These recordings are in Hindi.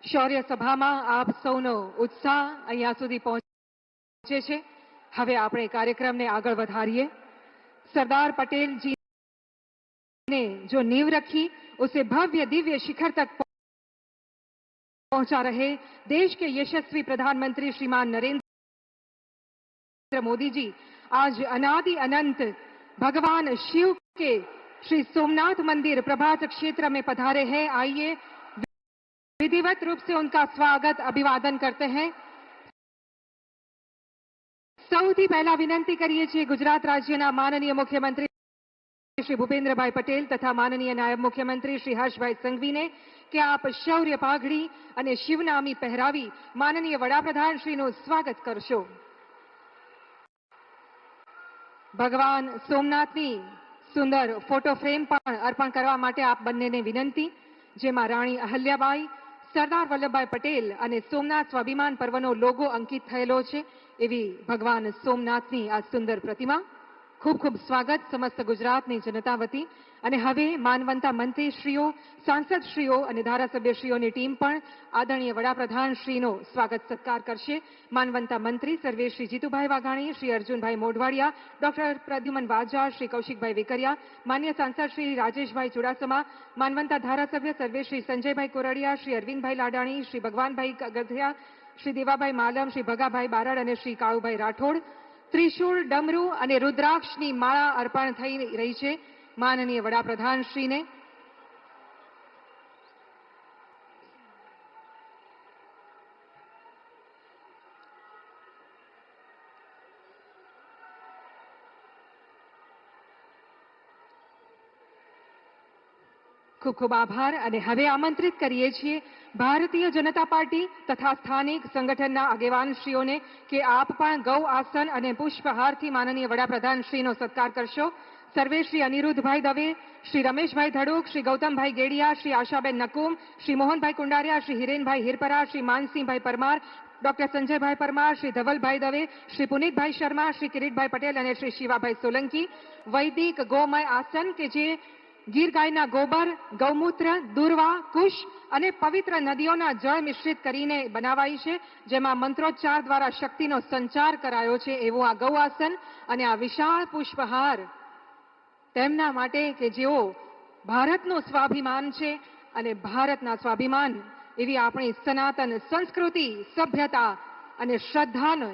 શૌર્ય સભામાં આપ સૌનો ઉત્સાહ અહીંયા સુધી પહોંચે છે। હવે આપણે કાર્યક્રમને આગળ વધારીએ। सरदार पटेल जी ने जो नींव रखी उसे भव्य दिव्य शिखर तक पहुंचा रहे देश के यशस्वी प्रधानमंत्री श्रीमान नरेंद्र मोदी जी आज अनादि अनंत भगवान शिव के श्री सोमनाथ मंदिर प्रभात क्षेत्र में पधारे हैं। आइए विधिवत रूप से उनका स्वागत अभिवादन करते हैं। સૌથી પહેલા વિનંતી કરીએ છીએ ગુજરાત રાજ્યના માનનીય મુખ્યમંત્રી શ્રી ભૂપેન્દ્રભાઈ પટેલ તથા માનનીય નાયબ મુખ્યમંત્રી શ્રી હર્ષભાઈ સંઘવીને કે આપ શૌર્ય પાઘડી અને શિવનામી પહેરાવી માનનીય વડાપ્રધાન શ્રીનું સ્વાગત કરશો। ભગવાન સોમનાથની સુંદર ફોટો ફ્રેમ પણ અર્પણ કરવા માટે આપ બંનેને વિનંતી, જેમાં રાણી અહલ્યાબાઈ, સરદાર વલ્લભભાઈ પટેલ અને સોમનાથ સ્વાભિમાન પર્વનો લોગો અંકિત થયેલો છે એવી ભગવાન સોમનાથની આ સુંદર પ્રતિમા। ખૂબ ખૂબ સ્વાગત સમસ્ત ગુજરાતની જનતા વતી। અને હવે માનવંતા મંત્રીશ્રીઓ, સાંસદશ્રીઓ અને ધારાસભ્યશ્રીઓની ટીમ પણ આદરણીય વડાપ્રધાનશ્રીનો સ્વાગત સત્કાર કરશે। માનવંતા મંત્રી સર્વે શ્રી જીતુભાઈ વાઘાણી, શ્રી અર્જુનભાઈ મોઢવાડિયા, ડોક્ટર પ્રદ્યુમન વાજા, श्री કૌશિકભાઈ વેકરિયા, માન્ય સાંસદ श्री રાજેશભાઈ ચુડાસમા, માનવંતા ધારાસભ્ય સર્વે श्री સંજયભાઈ કોરડિયા, श्री અરવિંદભાઈ લાડાણી, श्री ભગવાનભાઈ ગધેયા, श्री देवाभाई मालम, श्री भगाभाई बारड़ और श्री काळुभाई राठोड़। त्रिशूल, डमरू और रुद्राक्षनी माळा अर्पण थई रही है माननीय वडाप्रधान श्री ने। खूब खूब आभार। અને હવે આમંત્રિત કરીએ છીએ ભારતીય જનતા પાર્ટી તથા સ્થાનિક સંગઠનના આગેવાનશ્રીઓને કે આપ પણ ગૌ આસન અને પુષ્પહારથી માનનીય વડાપ્રધાનશ્રીનો સત્કાર કરશો। સર્વે શ્રી અનિરુદ્ધભાઈ દવે, શ્રી રમેશભાઈ ધડુક, શ્રી ગૌતમભાઈ ગેડિયા, શ્રી આશાબેન નકુમ, શ્રી મોહનભાઈ કુંડારિયા, શ્રી હિરેનભાઈ હિરપરા, શ્રી માનસિંહભાઈ પરમાર, डॉक्टर संजयभाई परमार, श्री धवलभाई दवे, श्री पुनीतभाई शर्मा, श्री किरीटभाई पटेल और श्री शिवाभाई सोलंकी। वैदिक गोमय आसन के जे गीर गायना गोबर, गौमूत्र, दुर्वा, कुश અને પવિત્ર નદીઓના જળ મિશ્રિત કરીને બનાવાઈ છે, જેમાં મંત્રોચ્ચાર દ્વારા શક્તિનો સંચાર કરાયો છે એવું આ ગૌ આસન અને આ વિશાળ પુષ્પહાર તેમના માટે કે જેઓ ભારતનું સ્વાભિમાન છે અને ભારતના સ્વાભિમાન એવી આપણી સનાતન સંસ્કૃતિ, સભ્યતા અને શ્રદ્ધાને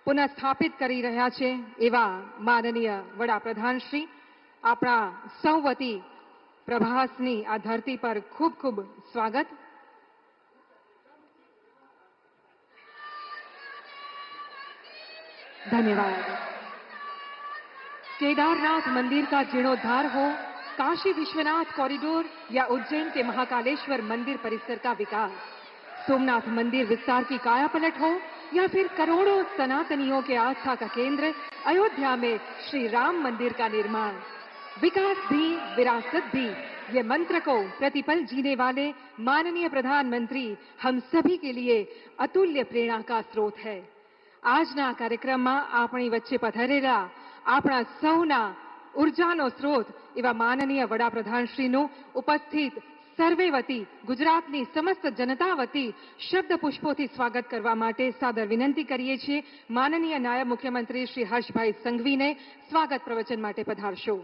પુનઃસ્થાપિત કરી રહ્યા છે એવા માનનીય વડાપ્રધાનશ્રી। આપણા સૌ વતી પ્રભાસની આ ધરતી પર ખૂબ ખૂબ સ્વાગત। धन्यवाद। केदारनाथ मंदिर का जीर्णोद्धार हो, काशी विश्वनाथ कॉरिडोर या उज्जैन के महाकालेश्वर मंदिर परिसर का विकास, सोमनाथ मंदिर विस्तार की कायापलट हो या फिर करोड़ों सनातनियों के आस्था का केंद्र अयोध्या में श्री राम मंदिर का निर्माण, विकास भी विरासत भी, ये मंत्र को प्रतिपल जीने वाले माननीय प्रधानमंत्री हम सभी के लिए अतुल्य प्रेरणा का स्रोत है। આજના કાર્યક્રમમાં આપણી વચ્ચે પધારેલા આપણા સૌના ઉર્જાનો સ્રોત એવા માનનીય વડાપ્રધાનશ્રીનું ઉપસ્થિત સર્વે વતી ગુજરાતની સમસ્ત જનતા વતી શબ્દ પુષ્પોથી સ્વાગત કરવા માટે સાદર વિનંતી કરીએ છીએ। માનનીય નાયબ મુખ્યમંત્રી શ્રી હર્ષભાઈ સંઘવીને સ્વાગત પ્રવચન માટે પધારશો।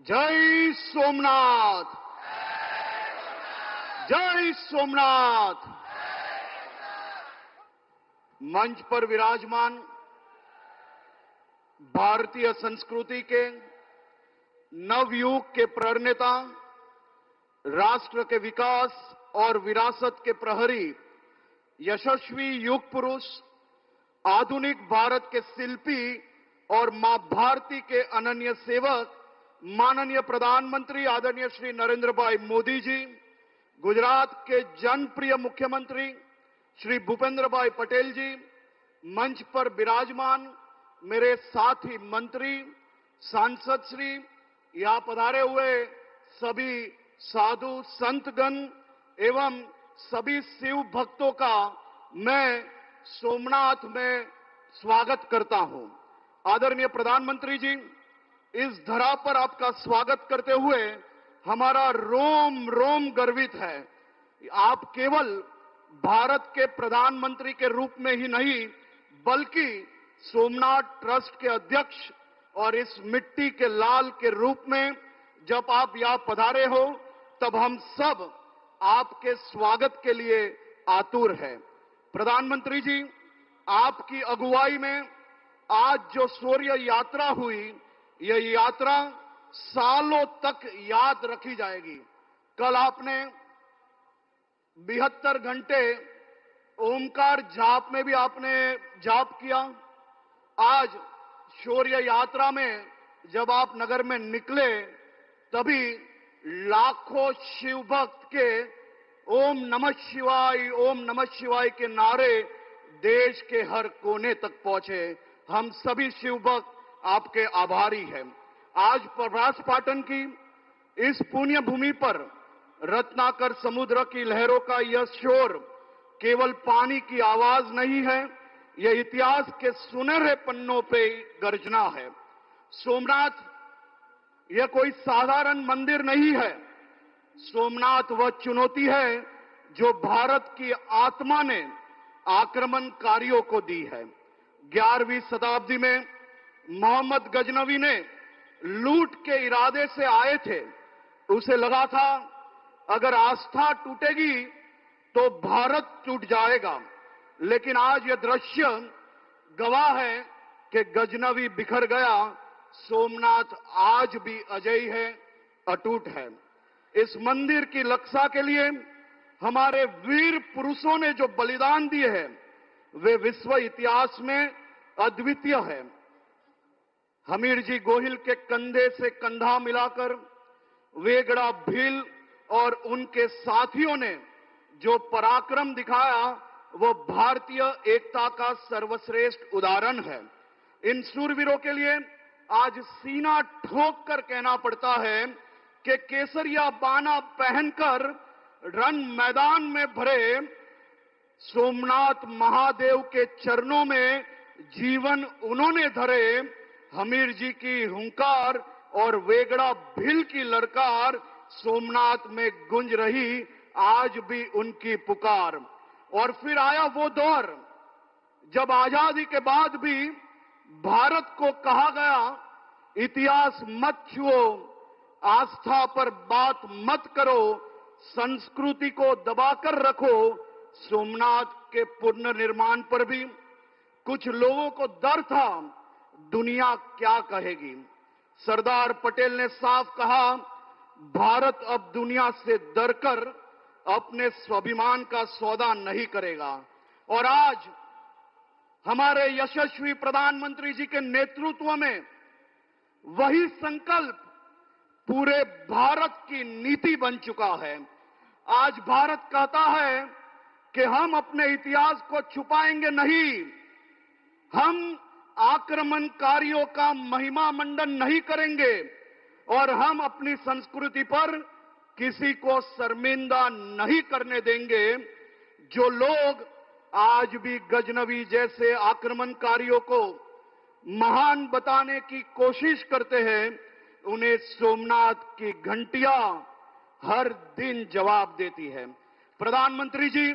जय सोमनाथ, जय सोमनाथ। मंच पर विराजमान भारतीय संस्कृति के नवयुग के प्रणेता, राष्ट्र के विकास और विरासत के प्रहरी, यशस्वी युग पुरुष, आधुनिक भारत के शिल्पी और मां भारती के अनन्य सेवक माननीय प्रधानमंत्री आदरणीय श्री नरेंद्र भाई मोदी जी, गुजरात के जनप्रिय मुख्यमंत्री श्री भूपेंद्र भाई पटेल जी, मंच पर विराजमान मेरे साथी मंत्री, सांसद श्री, यहाँ पधारे हुए सभी साधु संतगण एवं सभी शिव भक्तों का मैं सोमनाथ में स्वागत करता हूं। आदरणीय प्रधानमंत्री जी, इस धरा पर आपका स्वागत करते हुए हमारा रोम रोम गर्वित है। आप केवल भारत के प्रधानमंत्री के रूप में ही नहीं, बल्कि सोमनाथ ट्रस्ट के अध्यक्ष और इस मिट्टी के लाल के रूप में जब आप यहां पधारे हो, तब हम सब आपके स्वागत के लिए आतुर हैं। प्रधानमंत्री जी, आपकी अगुवाई में आज जो शौर्य यात्रा हुई, यह यात्रा सालों तक याद रखी जाएगी। कल आपने 72 घंटे ओमकार जाप में भी आपने जाप किया। आज शौर्य यात्रा में जब आप नगर में निकले, तभी लाखों शिव भक्त के ओम नमः शिवाय के नारे देश के हर कोने तक पहुंचे। हम सभी शिव भक्त आपके आभारी हैं। आज प्रभास पाटन की इस पुण्य भूमि पर रत्नाकर समुद्र की लहरों का यह शोर केवल पानी की आवाज नहीं है, यह इतिहास के सुनहरे पन्नों पे गर्जना है। सोमनाथ यह कोई साधारण मंदिर नहीं है। सोमनाथ वह चुनौती है जो भारत की आत्मा ने आक्रमणकारियों को दी है। 11वीं शताब्दी में मोहम्मद गजनवी ने लूट के इरादे से आए थे। उसे लगा था अगर आस्था टूटेगी तो भारत टूट जाएगा, लेकिन आज यह दृश्य गवाह है कि गजनवी बिखर गया, सोमनाथ आज भी अजय है, अटूट है। इस मंदिर की रक्षा के लिए हमारे वीर पुरुषों ने जो बलिदान दिए हैं, वे विश्व इतिहास में अद्वितीय है। हमीर जी गोहिल के कंधे से कंधा मिलाकर वेगड़ा भील और उनके साथियों ने जो पराक्रम दिखाया, वो भारतीय एकता का सर्वश्रेष्ठ उदाहरण है। इन शूरवीरों के लिए आज सीना ठोक कर कहना पड़ता है कि केसरिया बाना पहनकर रण मैदान में भरे सोमनाथ महादेव के चरणों में जीवन उन्होंने धरे। हमीर जी की हुंकार और वेगड़ा भील की ललकार सोमनाथ में गूंज रही, आज भी उनकी पुकार। और फिर आया वो दौर जब आजादी के बाद भी भारत को कहा गया, इतिहास मत छुओ, आस्था पर बात मत करो, संस्कृति को दबाकर रखो। सोमनाथ के पुनर्निर्माण पर भी कुछ लोगों को डर था, दुनिया क्या कहेगी। सरदार पटेल ने साफ कहा, भारत अब दुनिया से डरकर अपने स्वाभिमान का सौदा नहीं करेगा। और आज हमारे यशस्वी प्रधानमंत्री जी के नेतृत्व में वही संकल्प पूरे भारत की नीति बन चुका है। आज भारत कहता है कि हम अपने इतिहास को छुपाएंगे नहीं, हम आक्रमणकारियों का महिमा मंडन नहीं करेंगे और हम अपनी संस्कृति पर किसी को शर्मिंदा नहीं करने देंगे। जो लोग आज भी गजनवी जैसे आक्रमणकारियों को महान बताने की कोशिश करते हैं, उन्हें सोमनाथ की घंटियां हर दिन जवाब देती है। प्रधानमंत्री जी,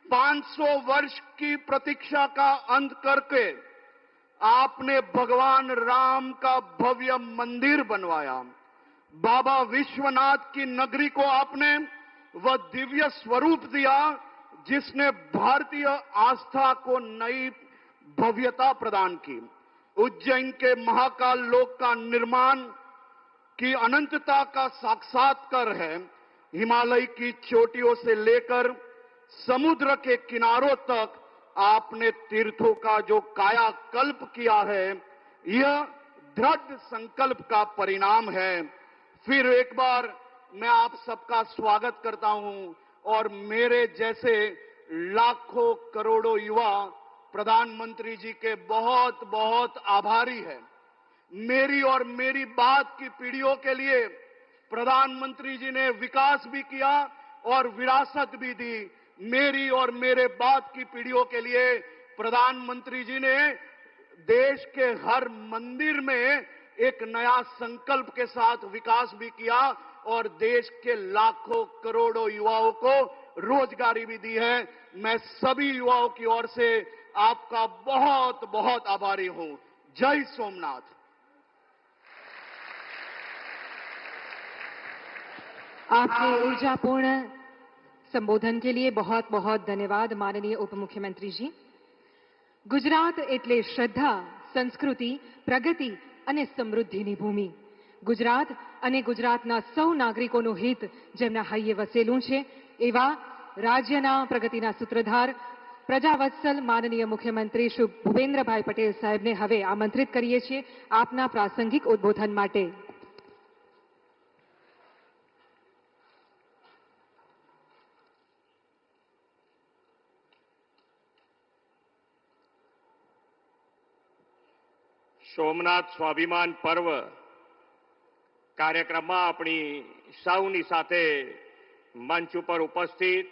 500 वर्ष की प्रतीक्षा का अंत करके आपने भगवान राम का भव्य मंदिर बनवाया। बाबा विश्वनाथ की नगरी को आपने वह दिव्य स्वरूप दिया जिसने भारतीय आस्था को नई भव्यता प्रदान की। उज्जैन के महाकाल लोक का निर्माण की अनंतता का साक्षात्कार है। हिमालय की चोटियों से लेकर समुद्र के किनारों तक आपने तीर्थों का जो कायाकल्प किया है, यह दृढ़ संकल्प का परिणाम है। फिर एक बार मैं आप सबका स्वागत करता हूं और मेरे जैसे लाखों करोड़ों युवा प्रधानमंत्री जी के बहुत बहुत आभारी हैं। मेरी और मेरी बाद की पीढ़ियों के लिए प्रधानमंत्री जी ने विकास भी किया और विरासत भी दी। मेरी और मेरे बाद की पीढ़ियों के लिए प्रधानमंत्री जी ने देश के हर मंदिर में एक नया संकल्प के साथ विकास भी किया और देश के लाखों करोड़ों युवाओं को रोजगारी भी दी है। मैं सभी युवाओं की ओर से आपका बहुत बहुत आभारी हूं। जय सोमनाथ। आपके ऊर्जापूर्ण संबोधन के लिए बहुत बहुत धन्यवाद माननीय उप मुख्यमंत्री जी। गुजरात एटले श्रद्धा, संस्कृति, प्रगति અને સમૃદ્ધિની ભૂમિ। ગુજરાત અને ગુજરાતના સૌ નાગરિકોનું હિત જેમના હૈયે વસેલું છે એવા રાજ્યના પ્રગતિના સૂત્રધાર પ્રજાવત્સલ માનનીય મુખ્યમંત્રી શ્રી ભૂપેન્દ્રભાઈ પટેલ સાહેબને હવે આમંત્રિત કરીએ છીએ આપના પ્રાસંગિક ઉદ્બોધન માટે। સોમનાથ સ્વાભિમાન પર્વ કાર્યક્રમમાં આપણી સૌની સાથે મંચ ઉપર ઉપસ્થિત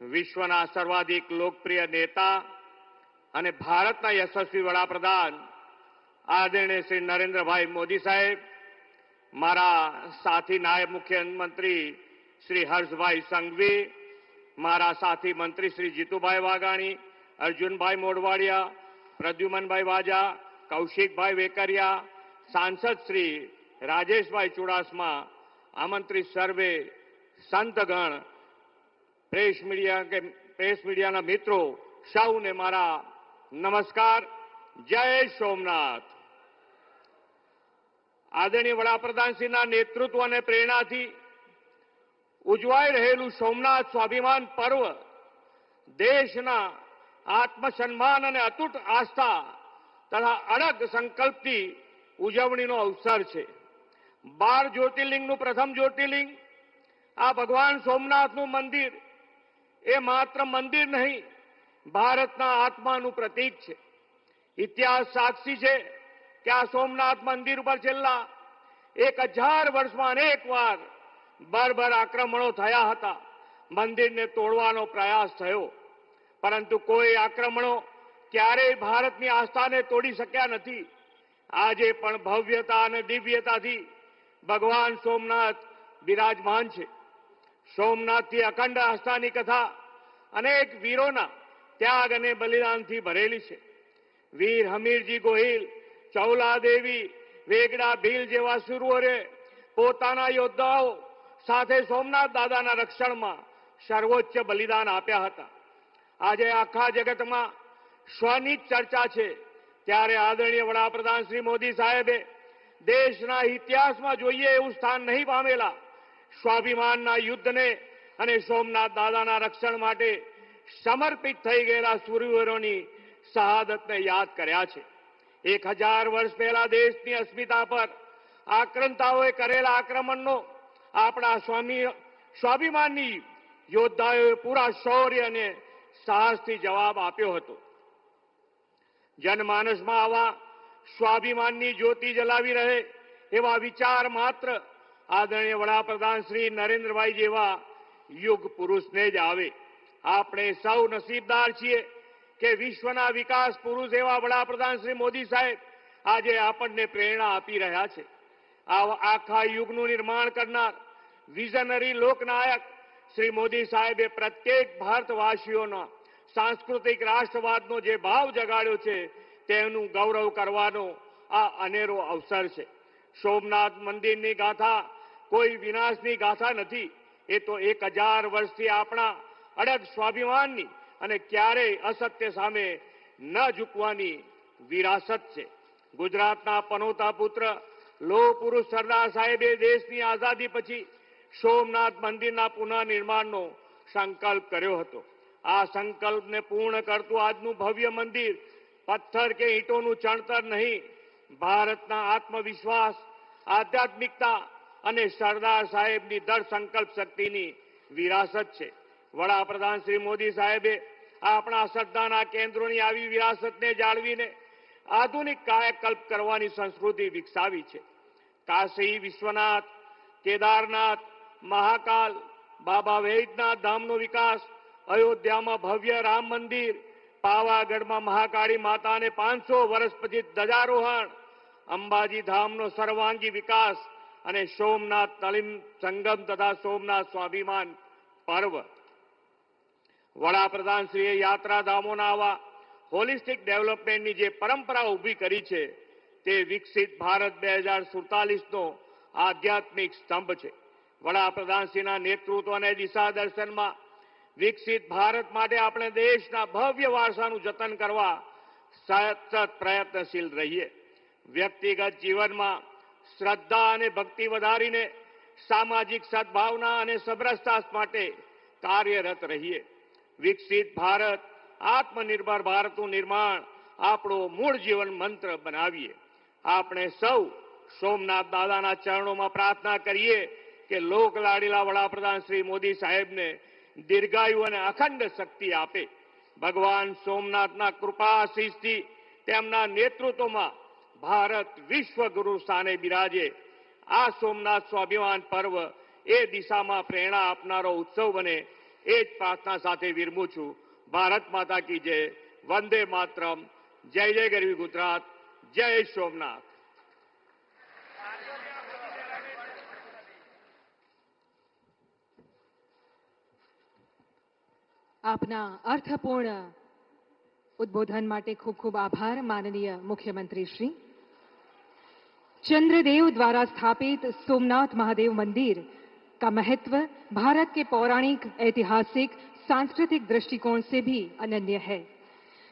વિશ્વના સર્વાધિક લોકપ્રિય નેતા અને ભારતના યશસ્વી વડાપ્રધાન આદરણીય શ્રી નરેન્દ્રભાઈ મોદી સાહેબ, મારા સાથી નાયબ મુખ્યમંત્રી શ્રી હર્ષભાઈ સંઘવી, મારા સાથી મંત્રી શ્રી જીતુભાઈ વાઘાણી, અર્જુનભાઈ મોઢવાડિયા, પ્રદ્યુમનભાઈ વાજા, કૌશિકભાઈ વેકરિયા, સાંસદ શ્રી રાજેશભાઈ ચુડાસમા, આમંત્રિત સર્વે સંતગણ, પ્રેસ મીડિયાના મિત્રો સૌને મારા નમસ્કાર। જય સોમનાથ। આદરણીય વડાપ્રધાનશ્રીના નેતૃત્વ અને પ્રેરણાથી ઉજવાઈ રહેલું સોમનાથ સ્વાભિમાન પર્વ દેશના આત્મસન્માન અને અતૂટ આસ્થા તથા અડગ સંકલ્પથી ઉજવણીનો અવસર છે। 12 જ્યોતિર્લિંગનું પ્રથમ જ્યોતિર્લિંગ આ ભગવાન સોમનાથનું મંદિર એ માત્ર મંદિર નહીં, ભારતના આત્માનું પ્રતીક છે। ઇતિહાસ સાક્ષી છે કે આ સોમનાથ મંદિર ઉપર છેલ્લા 1000 વર્ષમાં અનેક વાર બર્બર આક્રમણો થયા હતા। મંદિરને તોડવાનો પ્રયાસ થયો, પરંતુ કોઈ આક્રમણો ક્યારેય ભારતની આસ્થાને તોડી શક્યા નથી। આજે પણ ભવ્યતા અને દિવ્યતાથી ભગવાન સોમનાથ બિરાજમાન છે। સોમનાથથી અખંડ આસ્થાની કથા અનેક વીરોના ત્યાગ અને બલિદાનથી ભરેલી છે। વીર હમીરજી ગોહિલ, ચૌલા દેવી, વેગડા ભીલ જેવા શૂરોએ પોતાના યોદ્ધાઓ સાથે સોમનાથ દાદાના રક્ષણમાં સર્વોચ્ચ બલિદાન આપ્યા હતા। આજે આખા જગતમાં સ્વની ચર્ચા છે, ત્યારે આદરણીય વડાપ્રધાન શ્રી મોદી સાહેબે દેશના ઇતિહાસમાં જોઈએ એવું સ્થાન નહીં પામેલા સ્વાભિમાનના યુદ્ધને અને સોમનાથ દાદાના રક્ષણ માટે સમર્પિત થઈ ગયેલા શૂરવીરોની શહાદતને યાદ કર્યા છે। 1000 વર્ષ પહેલા દેશની અસ્મિતા પર આક્રંતાઓએ કરેલા આક્રમણનો આપણા સ્વાભિમાની યોદ્ધાઓએ પૂરા શૌર્ય અને સાહસથી જવાબ આપ્યો હતો। જનમાનસમાં આવા સ્વાભિમાનની જ્યોતિ જલાવી રહે એવા વિચાર માત્ર આદરણીય વડાપ્રધાન શ્રી નરેન્દ્રભાઈ જેવા યુગ પુરુષને જ આવે। આપણે સૌ નસીબદાર છીએ કે વિશ્વના વિકાસ પુરુષ એવા વડાપ્રધાન શ્રી મોદી સાહેબ આજે આપણને પ્રેરણા આપી રહ્યા છે। આખા યુગનું નિર્માણ કરનાર વિઝનરી લોકનાયક શ્રી મોદી સાહેબે પ્રત્યેક ભારતવાસીઓના સાંસ્કૃતિક રાષ્ટ્રવાદનો જે ભાવ જગાડ્યો છે તેનું ગૌરવ કરવાનો આ અનેરો અવસર છે। સોમનાથ મંદિરની ગાથા કોઈ વિનાશની ગાથા નથી, એ તો 1000 વર્ષથી આપણા અડગ સ્વાભિમાનની અને ક્યારેય અસત્ય સામે ન ઝૂકવાની વિરાસત છે। ગુજરાતના પનોતા પુત્ર લોહ પુરુષ સરદાર સાહેબે દેશની આઝાદી પછી સોમનાથ મંદિરના પુનઃનિર્માણનો સંકલ્પ કર્યો હતો। આ સંકલ્પને પૂર્ણ કરતું આજનું ભવ્ય મંદિર પથ્થર કે ઈંટોનું ચણતર નહીં, ભારતના આત્મવિશ્વાસ, આધ્યાત્મિકતા અને સરદાર સાહેબની દૃઢ સંકલ્પ શક્તિની વિરાસત છે। વડાપ્રધાન શ્રી મોદી સાહેબે આપણા શ્રદ્ધાના કેન્દ્રોની આવી વિરાસતને જાળવીને આધુનિક કાયાકલ્પ કરવાની સંસ્કૃતિ વિકસાવી છે। કાશી વિશ્વનાથ, કેદારનાથ, મહાકાલ, બાબા વૈદ્યનાથ ધામનો વિકાસ, અયોધ્યામાં ભવ્ય રામ મંદિર, પાવાગઢમાં મહાકાળી માતાને 500 વર્ષ પછી ધજારોહણ, અંબાજી ધામનો સર્વાંગી વિકાસ અને સોમનાથ તલીમ સંગમ તથા સોમનાથ સ્વાભિમાન પર્વ. વડાપ્રધાનશ્રીએ યાત્રાધામોના આવા હોલિસ્ટિક ડેવલપમેન્ટની જે પરંપરા ઊભી કરી છે તે વિકસિત ભારત 2047નો આધ્યાત્મિક સ્તંભ છે. વડાપ્રધાનશ્રીના નેતૃત્વ અને દિશા દર્શનમાં વિકસિત ભારત માટે આપણે દેશના ભવ્ય વારસાનું જતન કરવા સતત પ્રયત્નશીલ રહીએ. વ્યક્તિગત જીવનમાં શ્રદ્ધા અને ભક્તિ વધારીને સામાજિક સદભાવના અને સમરસતા માટે કાર્યરત રહીએ. વિકસિત ભારત, આત્મનિર્ભર ભારતનું નિર્માણ આપણો મૂળ જીવન મંત્ર બનાવીએ. આપણે સૌ સોમનાથ દાદાના ચરણોમાં પ્રાર્થના કરીએ કે લોકલાડીલા વડાપ્રધાન શ્રી મોદી સાહેબને દીર્ઘાયુ અને અખંડ શક્તિ આપે. ભગવાન સોમનાથના કૃપા આશીષથી તેમના નેતૃત્વમાં ભારત વિશ્વગુરુ સ્થાને બિરાજે. આ સોમનાથ સ્વાભિમાન પર્વ એ દિશામાં પ્રેરણા આપનારો ઉત્સવ બને, એ જ પ્રાર્થના સાથે વિરમું છું. ભારત માતા કી જય. વંદે માતરમ. જય જય ગરવી ગુજરાત. જય સોમનાથ. આપના અર્થપૂર્ણ ઉદ્બોધન માટે ખૂબ ખૂબ આભાર માનનીય मुख्यमंत्री श्री. चंद्रदेव द्वारा स्थापित सोमनाथ महादेव मंदिर का महत्व भारत के पौराणिक, ऐतिहासिक, सांस्कृतिक दृष्टिकोण से भी अनन्य है.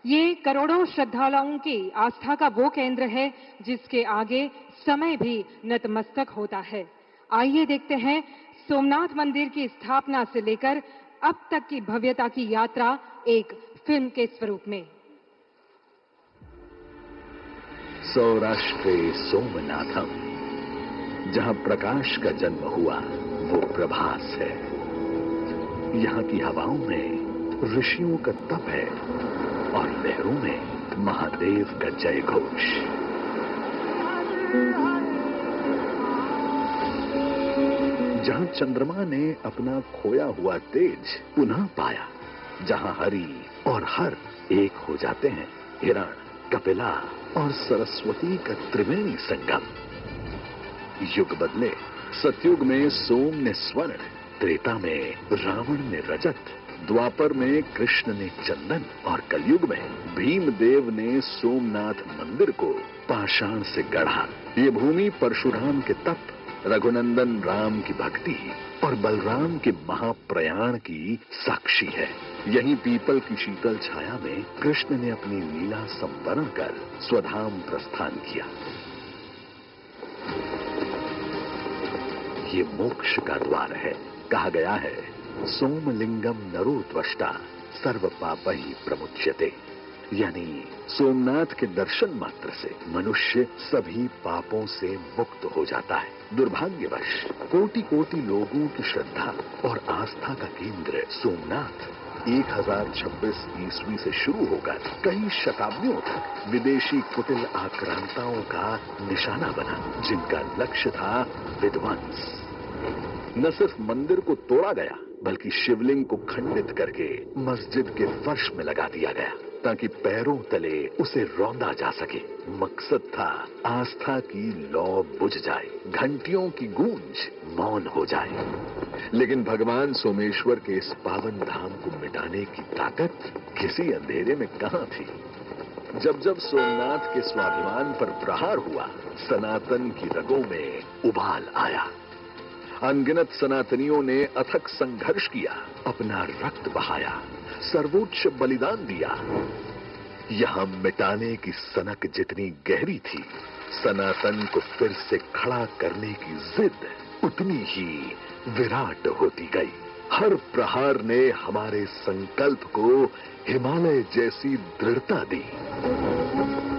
ये करोड़ों श्रद्धालुओं की आस्था का वो केंद्र है जिसके आगे समय भी नतमस्तक होता है. आइए देखते हैं सोमनाथ मंदिर की स्थापना से लेकर अब तक की भव्यता की यात्रा एक फिल्म के स्वरूप में. सौराष्ट्रे सोमनाथम, जहां प्रकाश का जन्म हुआ वो प्रभास है. यहाँ की हवाओं में ऋषियों का तप है और लहरों में महादेव का जय घोष. जहां चंद्रमा ने अपना खोया हुआ तेज पुनः पाया, जहां हरि और हर एक हो जाते हैं, हिरण, कपिला और सरस्वती का त्रिवेणी संगम. युग बदले, सतयुग में सोम ने स्वर्ण, त्रेता में रावण ने रजत, द्वापर में कृष्ण ने चंदन और कलयुग में भीमदेव ने सोमनाथ मंदिर को पाषाण से गढ़ा. ये भूमि परशुराम के तप, रघुनंदन राम की भक्ति और बलराम के महाप्रयाण की साक्षी है. यहीं पीपल की शीतल छाया में कृष्ण ने अपनी लीला संवरण कर स्वधाम प्रस्थान किया. ये मोक्ष का द्वार है. कहा गया है, सोमलिंगम नरो त्वष्टा सर्व पापहि प्रमुच्यते. यानी सोमनाथ के दर्शन मात्र से मनुष्य सभी पापों से मुक्त हो जाता है. दुर्भाग्यवश कोटि कोटि लोगों की श्रद्धा और आस्था का केंद्र सोमनाथ 1026 ईस्वी से शुरू होकर कई शताब्दियों तक विदेशी कुटिल आक्रांताओं का निशाना बना, जिनका लक्ष्य था विध्वंस. न सिर्फ मंदिर को तोड़ा गया, बल्कि शिवलिंग को खंडित करके मस्जिद के फर्श में लगा दिया गया ताकि पैरों तले उसे रौंदा जा सके. मकसद था आस्था की लौ बुझ जाए, घंटियों की गूंज मौन हो जाए. लेकिन भगवान सोमेश्वर के इस पावन धाम को मिटाने की ताकत किसी अंधेरे में कहां थी. जब जब सोमनाथ के स्वाभिमान पर प्रहार हुआ, सनातन की रगों में उबाल आया. अनगिनत सनातनियों ने अथक संघर्ष किया, अपना रक्त बहाया, सर्वोच्च बलिदान दिया. यहां मिटाने की सनक जितनी गहरी थी, सनातन को फिर से खड़ा करने की जिद उतनी ही विराट होती गई. हर प्रहार ने हमारे संकल्प को हिमालय जैसी दृढ़ता दी.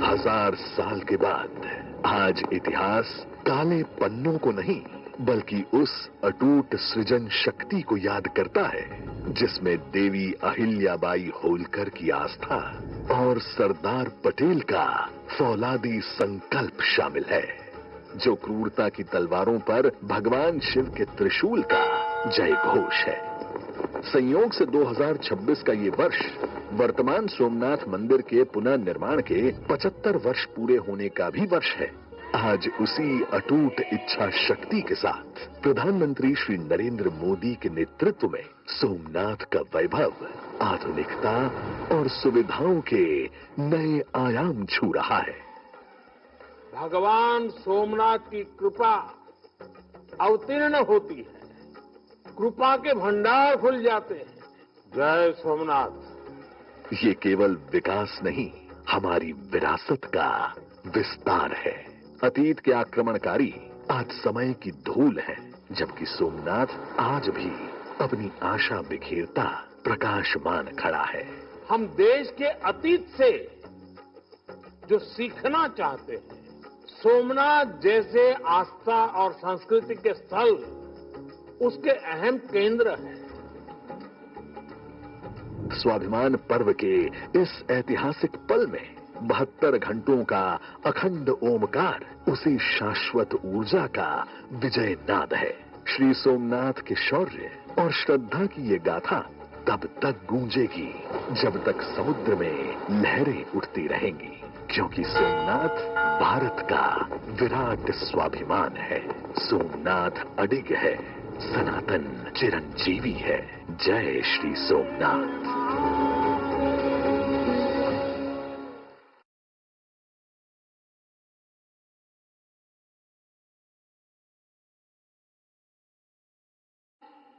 1000 साल के बाद आज इतिहास काले पन्नों को नहीं, बल्कि उस अटूट सृजन शक्ति को याद करता है जिसमें देवी अहिल्याबाई होलकर की आस्था और सरदार पटेल का फौलादी संकल्प शामिल है. जो क्रूरता की तलवारों पर भगवान शिव के त्रिशूल का जय घोष है. संयोग से 2026 का ये वर्ष वर्तमान सोमनाथ मंदिर के पुनर्निर्माण के 75 वर्ष पूरे होने का भी वर्ष है। आज उसी अटूट इच्छा शक्ति के साथ प्रधानमंत्री श्री नरेंद्र मोदी के नेतृत्व में सोमनाथ का वैभव, आधुनिकता और सुविधाओं के नए आयाम छू रहा है। भगवान सोमनाथ की कृपा अवतीर्ण होती है, कृपा के भंडार खुल जाते हैं। जय सोमनाथ। ये केवल विकास नहीं, हमारी विरासत का विस्तार है। अतीत के आक्रमणकारी आज समय की धूल है, जबकि सोमनाथ आज भी अपनी आशा बिखेरता प्रकाशमान खड़ा है। हम देश के अतीत से जो सीखना चाहते हैं, सोमनाथ जैसे आस्था और संस्कृति के स्थल उसके अहम केंद्र हैं। स्वाभिमान पर्व के इस ऐतिहासिक पल में 72 घंटों का अखंड ओमकार उसी शाश्वत ऊर्जा का विजय नाद है। श्री सोमनाथ के शौर्य और श्रद्धा की ये गाथा तब तक गूंजेगी जब तक समुद्र में लहरें उठती रहेंगी, क्योंकि सोमनाथ भारत का विराट स्वाभिमान है। सोमनाथ अडिग है, सनातन चिरंजीवी है। जय श्री सोमनाथ।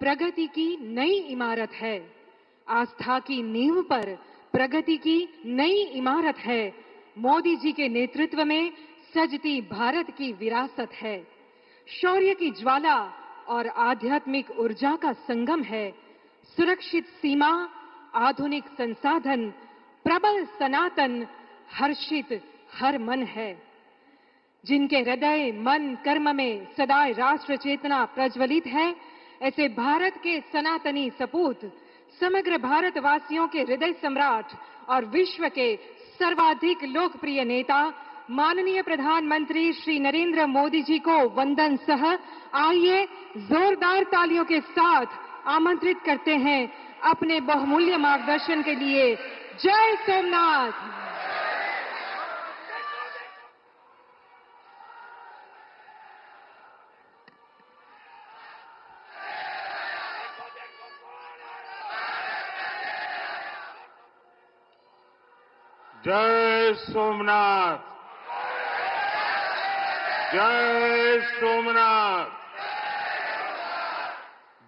प्रगति की नई इमारत है, आस्था की नींव पर प्रगति की नई इमारत है। मोदी जी के नेतृत्व में सजती भारत की विरासत है। शौर्य की ज्वाला और आध्यात्मिक ऊर्जा का संगम है। सुरक्षित सीमा, आधुनिक संसाधन, प्रबल सनातन, हर्षित हर मन है। जिनके हृदय मन कर्म में सदा राष्ट्र चेतना प्रज्वलित है, ऐसे भारत के सनातनी सपूत, समग्र भारतवासियों के हृदय सम्राट और विश्व के सर्वाधिक लोकप्रिय नेता माननीय प्रधानमंत्री श्री नरेंद्र मोदी जी को वंदन सह आइए जोरदार तालियों के साथ आमंत्रित करते हैं अपने बहुमूल्य मार्गदर्शन के लिए। जय सोमनाथ। जय सोमनाथ। जय सोमनाथ।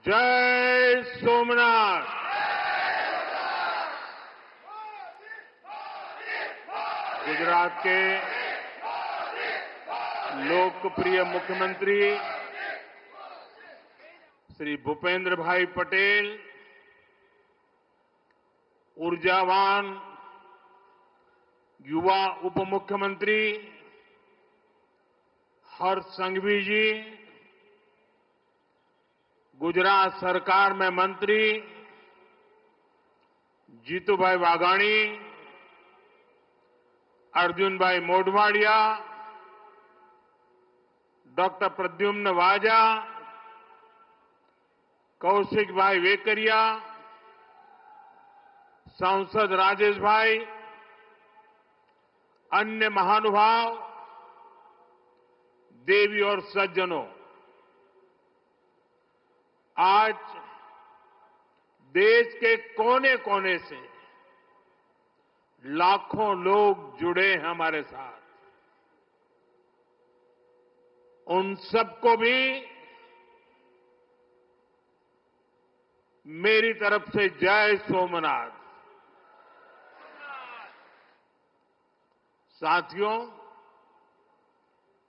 जय सोमनाथ। गुजरात के लोकप्रिय मुख्यमंत्री श्री भूपेंद्र भाई पटेल, ऊर्जावान युवा उप मुख्यमंत्री हर्ष संघवी जी, गुजरात सरकार में मंत्री जीतूभाई वाघाणी, अर्जुन भाई मोढवाडिया, डॉक्टर प्रद्युम्न वाजा, कौशिक भाई वेकरिया, सांसद राजेश भाई, अन्य महानुभाव, देवी और सज्जनों, आज देश के कोने कोने से लाखों लोग जुड़े हैं हमारे साथ। उन सबको भी मेरी तरफ से जय सोमनाथ। साथियों,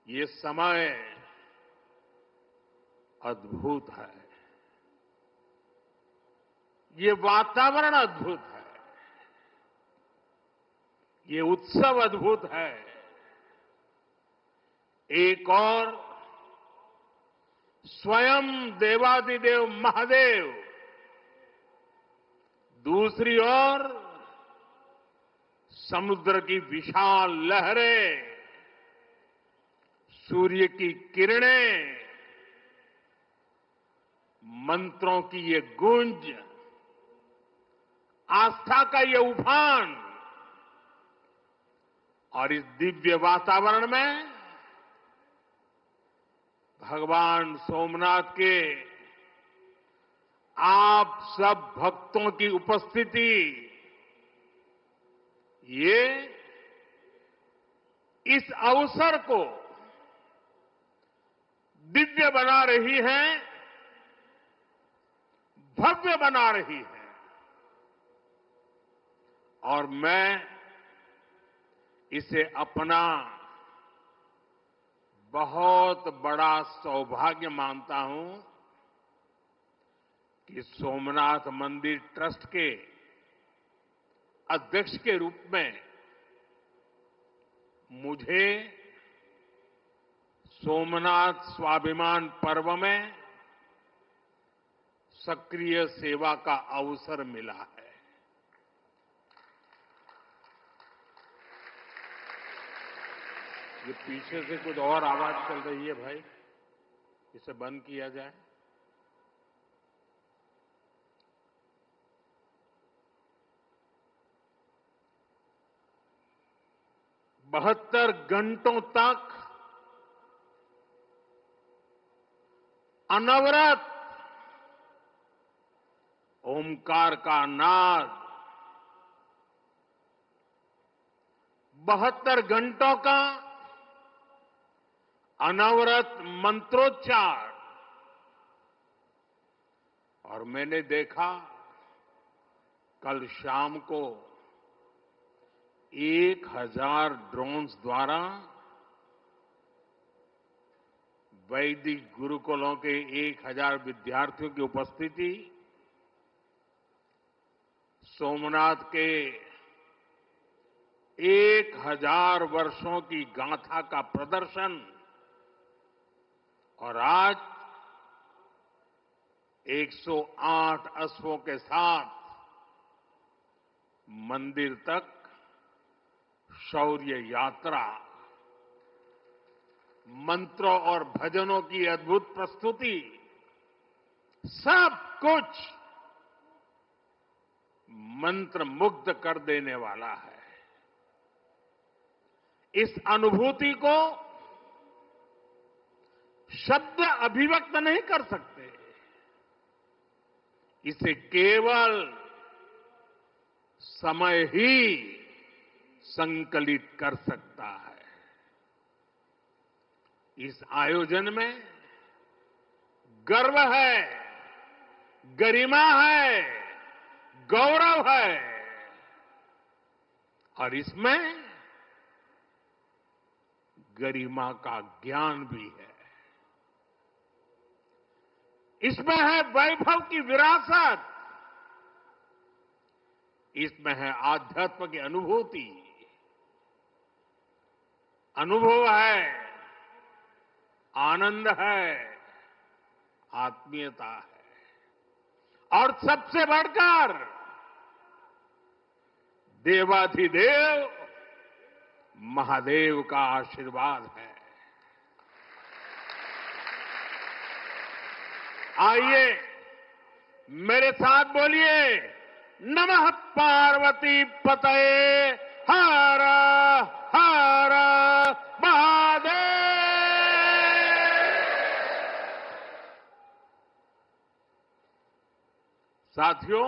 ये समय अद्भुत है, ये वातावरण अद्भुत है, ये उत्सव अद्भुत है। एक और स्वयं देवादिदेव महादेव, दूसरी ओर समुद्र की विशाल लहरें, सूर्य की किरणें, मंत्रों की ये गूंज आस्था का ये उफान और इस दिव्य वातावरण में भगवान सोमनाथ के आप सब भक्तों की उपस्थिति ये इस अवसर को दिव्य बना रही है, भव्य बना रही है। और मैं इसे अपना बहुत बड़ा सौभाग्य मानता हूं कि सोमनाथ मंदिर ट्रस्ट के अध्यक्ष के रूप में मुझे सोमनाथ स्वाभिमान पर्व में सक्रिय सेवा का अवसर मिला है। ये पीछे से कुछ और आवाज चल रही है भाई, इसे बंद किया जाए। बहत्तर घंटों तक अनवरत ओमकार का नाद, 72 घंटों का अनवरत मंत्रोच्चार। और मैंने देखा कल शाम को 1000 ड्रोन्स द्वारा वैदिक गुरुकुलों के 1000 विद्यार्थियों की उपस्थिति, सोमनाथ के 1000 वर्षों की गाथा का प्रदर्शन, और आज 108 अश्वों के साथ मंदिर तक शौर्य यात्रा, मंत्रों और भजनों की अद्भुत प्रस्तुति, सब कुछ मंत्र मुग्ध कर देने वाला है। इस अनुभूति को शब्द अभिव्यक्त नहीं कर सकते, इसे केवल समय ही संकलित कर सकता है। इस आयोजन में गर्व है, गरिमा है, गौरव है, और इसमें गरिमा का ज्ञान भी है। इसमें है वैभव की विरासत, इसमें है आध्यात्म की अनुभूति, अनुभव है, आनंद है, आत्मीयता है, और सबसे बढ़कर देवाधिदेव महादेव का आशीर्वाद है। आइए मेरे साथ बोलिए, नमः पार्वती पतये हर हर महादेव। साथियों,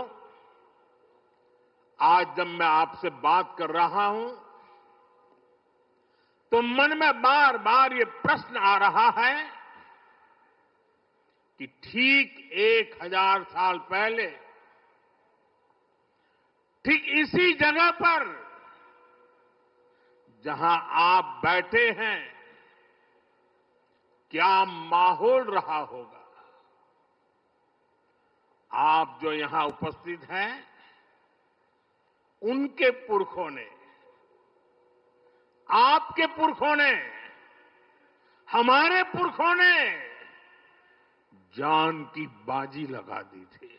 आज जब मैं आपसे बात कर रहा हूं तो मन में बार बार ये प्रश्न आ रहा है कि ठीक 1000 साल पहले ठीक इसी जगह पर जहां आप बैठे हैं, क्या माहौल रहा होगा। आप जो यहां उपस्थित हैं, उनके पुरखों ने, आपके पुरखों ने, हमारे पुरखों ने जान की बाजी लगा दी थी।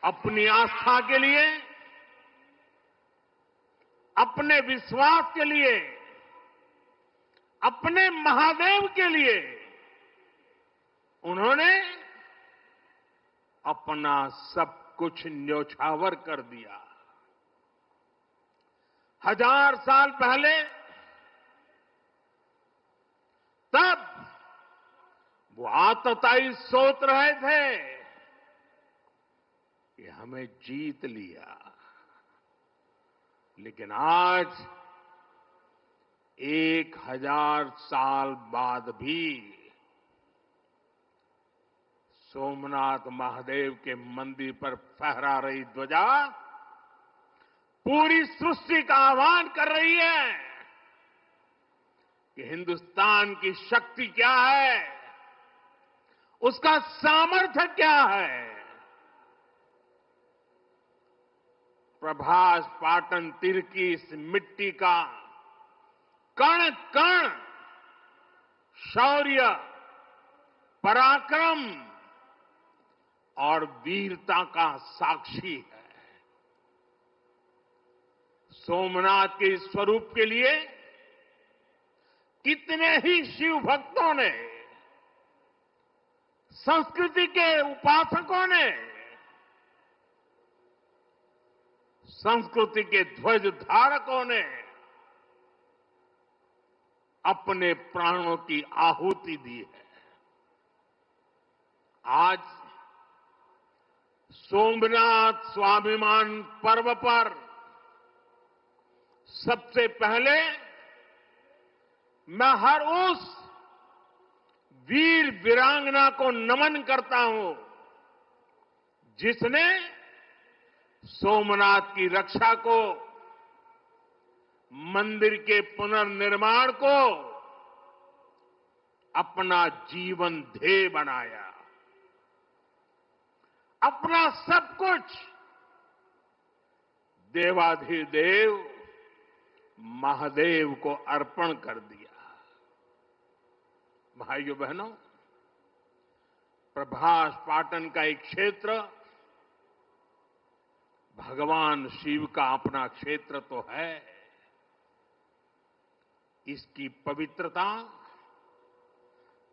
अपनी आस्था के लिए, अपने विश्वास के लिए, अपने महादेव के लिए उन्होंने अपना सब कुछ न्योछावर कर दिया। 1000 साल पहले तब वो आतताई सोच रहे थे कि हमें जीत लिया, लेकिन आज 1000 साल बाद भी सोमनाथ महादेव के मंदिर पर फहरा रही ध्वजा पूरी सृष्टि का आह्वान कर रही है कि हिंदुस्तान की शक्ति क्या है, उसका सामर्थ्य क्या है। प्रभास पाटन तीर की इस मिट्टी का कण कण शौर्य, पराक्रम और वीरता का साक्षी है। सोमनाथ के इस स्वरूप के लिए कितने ही शिव भक्तों ने, संस्कृति के उपासकों ने, संस्कृति के ध्वज धारकों ने अपने प्राणों की आहुति दी है। आज सोमनाथ स्वाभिमान पर्व पर सबसे पहले मैं हर उस वीर वीरांगना को नमन करता हूं जिसने सोमनाथ की रक्षा को, मंदिर के पुनर्निर्माण को अपना जीवन ध्येय बनाया, अपना सब कुछ देवाधिदेव महादेव को अर्पण कर दिया। भाइयों बहनों, प्रभास पाटन का एक क्षेत्र भगवान शिव का अपना क्षेत्र तो है। इसकी पवित्रता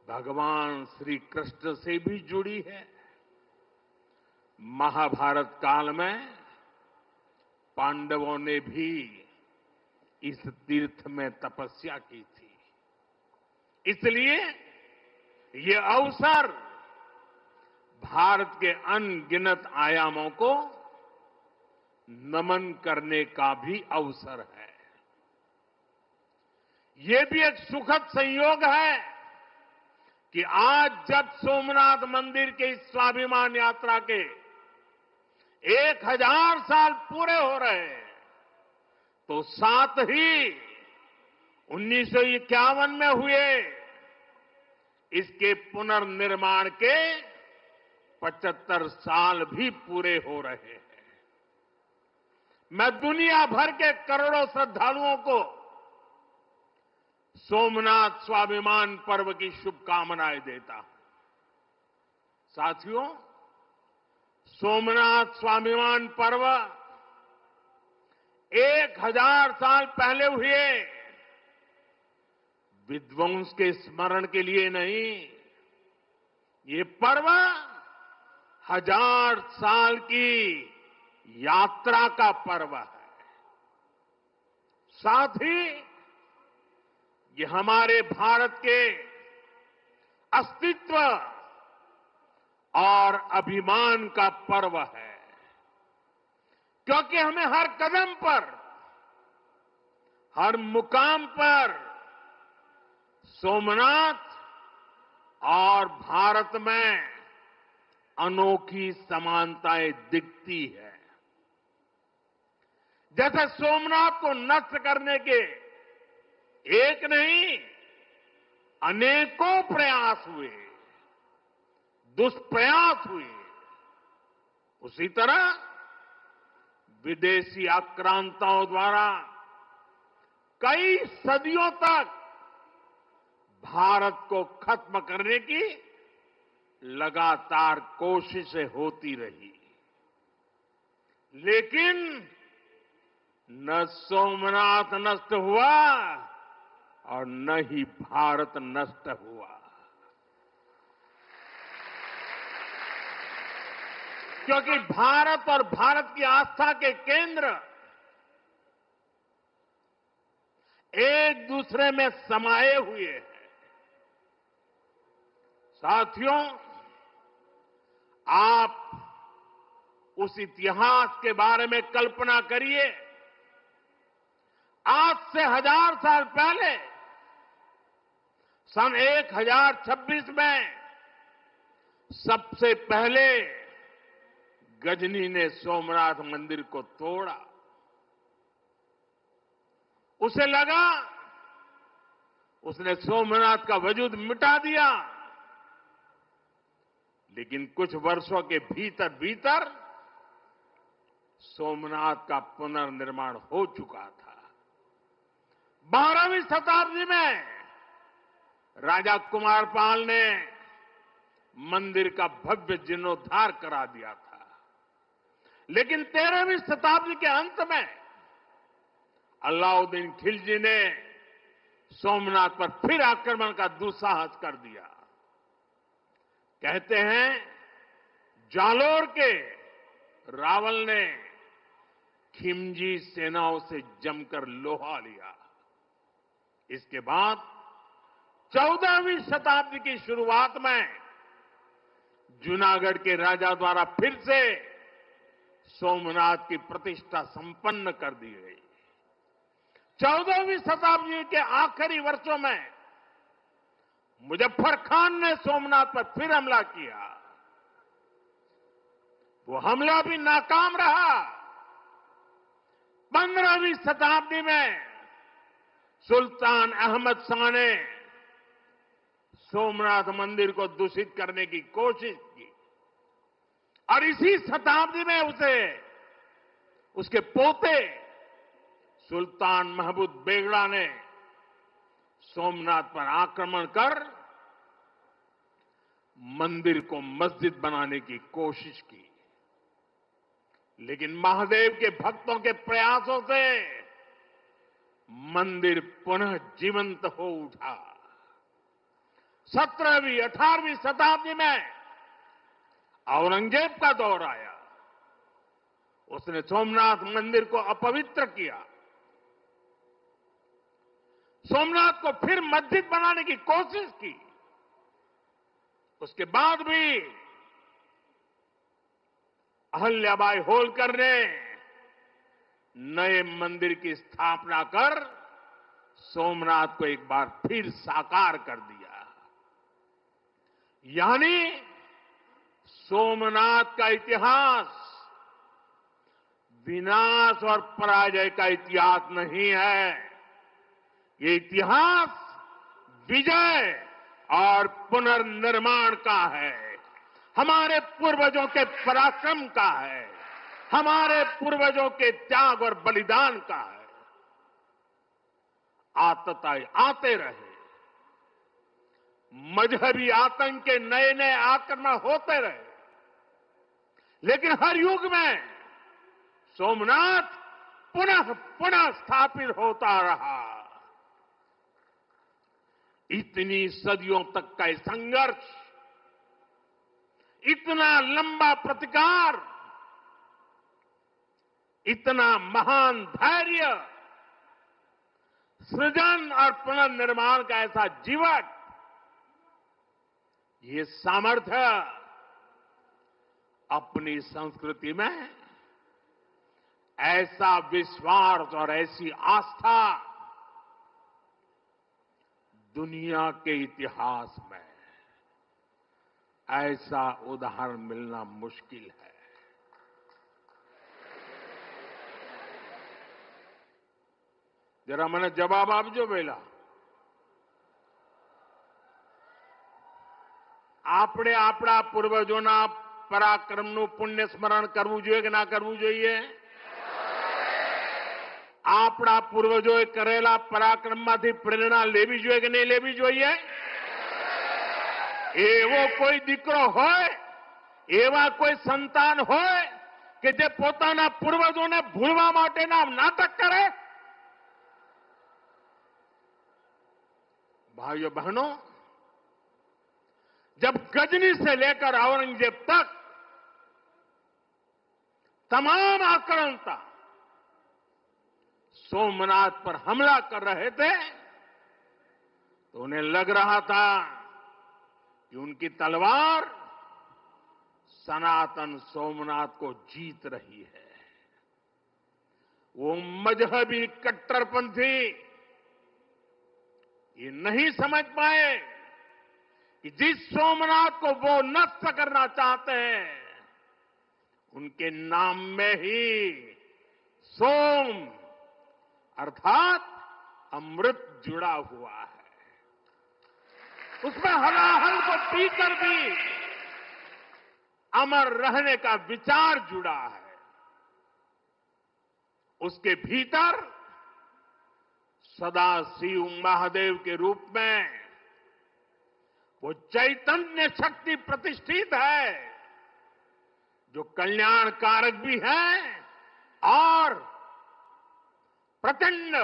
भगवान श्री कृष्ण से भी जुड़ी है। महाभारत काल में पांडवों ने भी इस तीर्थ में तपस्या की थी, इसलिए ये अवसर भारत के अनगिनत आयामों को नमन करने का भी अवसर है। ये भी एक सुखद संयोग है कि आज जब सोमनाथ मंदिर के इस स्वाभिमान यात्रा के 1000 साल पूरे हो रहे हैं, तो साथ ही 1951 में हुए इसके पुनर्निर्माण के 75 साल भी पूरे हो रहे हैं। मैं दुनिया भर के करोड़ों श्रद्धालुओं को सोमनाथ स्वाभिमान पर्व की शुभकामनाएं देता हूं। साथियों, सोमनाथ स्वाभिमान पर्व 1000 साल पहले हुए विध्वंस के स्मरण के लिए नहीं, ये पर्व 1000 साल की यात्रा का पर्व है। साथ ही ये हमारे भारत के अस्तित्व और अभिमान का पर्व है, क्योंकि हमें हर कदम पर, हर मुकाम पर सोमनाथ और भारत में अनोखी समानताएं दिखती है। जैसे सोमनाथ को नष्ट करने के एक नहीं अनेकों प्रयास हुए, दुष्प्रयास हुए, उसी तरह विदेशी आक्रांताओं द्वारा कई सदियों तक भारत को खत्म करने की लगातार कोशिशें होती रही, लेकिन न सोमनाथ नष्ट हुआ और न ही भारत नष्ट हुआ। क्योंकि भारत और भारत की आस्था के केंद्र एक दूसरे में समाये हुए हैं। साथियों, आप उस इतिहास के बारे में कल्पना करिए। आज से 1000 साल पहले सन 1026 में सबसे पहले गजनी ने सोमनाथ मंदिर को तोड़ा। उसे लगा उसने सोमनाथ का वजूद मिटा दिया, लेकिन कुछ वर्षों के भीतर भीतर सोमनाथ का पुनर्निर्माण हो चुका था। 12वीं शताब्दी में राजा कुमारपाल ने मंदिर का भव्य जीर्णोद्धार करा दिया था, लेकिन 13वीं शताब्दी के अंत में अलाउद्दीन खिलजी ने सोमनाथ पर फिर आक्रमण का दुस्साहस कर दिया। कहते हैं जालोर के रावल ने खिमजी सेनाओं से जमकर लोहा लिया। इसके बाद 14वीं शताब्दी की शुरुआत में जूनागढ़ के राजा द्वारा फिर से सोमनाथ की प्रतिष्ठा संपन्न कर दी गई। 14वीं शताब्दी के आखिरी वर्षों में मुजफ्फर खान ने सोमनाथ पर फिर हमला किया। वो हमला भी नाकाम रहा। 15वीं शताब्दी में सुल्तान अहमद शाह ने सोमनाथ मंदिर को दूषित करने की कोशिश की और इसी शताब्दी में उसके पोते सुल्तान महमूद बेगड़ा ने सोमनाथ पर आक्रमण कर मंदिर को मस्जिद बनाने की कोशिश की, लेकिन महादेव के भक्तों के प्रयासों से मंदिर पुनः जीवंत हो उठा। 17वीं 18वीं शताब्दी में औरंगजेब का दौर आया। उसने सोमनाथ मंदिर को अपवित्र किया। सोमनाथ को फिर मस्जिद बनाने की कोशिश की। उसके बाद भी अहल्याबाई होलकर ने नए मंदिर की स्थापना कर सोमनाथ को एक बार फिर साकार कर दिया। यानी सोमनाथ का इतिहास विनाश और पराजय का इतिहास नहीं है। ये इतिहास विजय और पुनर्निर्माण का है। हमारे पूर्वजों के पराक्रम का है। हमारे पूर्वजों के त्याग और बलिदान का है। आतताई आते रहे। मजहबी आतंक के नए नए आक्रमण होते रहे, लेकिन हर युग में सोमनाथ पुनः पुनः स्थापित होता रहा। इतनी सदियों तक का संघर्ष, इतना लंबा प्रतिकार, इतना महान धैर्य, सृजन और पुनर्निर्माण का ऐसा जीवन, ये सामर्थ्य अपनी संस्कृति में ऐसा विश्वास और ऐसी आस्था दुनिया के इतिहास में ऐसा उदाहरण मिलना मुश्किल है। जरा मैंने जवाब आपजो बेला। આપણે આપણા પૂર્વજોના પરાક્રમનું પુણ્ય સ્મરણ કરવું જોઈએ કે ના કરવું જોઈએ? આપણા પૂર્વજોએ કરેલા પરાક્રમમાંથી પ્રેરણા લેવી જોઈએ કે નહીં લેવી જોઈએ? એવો કોઈ દીકરો હોય, એવા કોઈ સંતાન હોય કે જે પોતાના પૂર્વજોને ભૂલવા માટેના નાટક કરે? भाइयों बहनों, जब गजनी से लेकर औरंगजेब तक तमाम आक्रांता सोमनाथ पर हमला कर रहे थे तो उन्हें लग रहा था कि उनकी तलवार सनातन सोमनाथ को जीत रही है। वो मजहबी कट्टरपंथी ये नहीं समझ पाए कि जिस सोमनाथ को वो नष्ट करना चाहते हैं उनके नाम में ही सोम अर्थात अमृत जुड़ा हुआ है। उसमें हलाहल को पीकर भी अमर रहने का विचार जुड़ा है। उसके भीतर सदा शिव महादेव के रूप में वो चैतन्य शक्ति प्रतिष्ठित है जो कल्याण कारक भी है और प्रचंड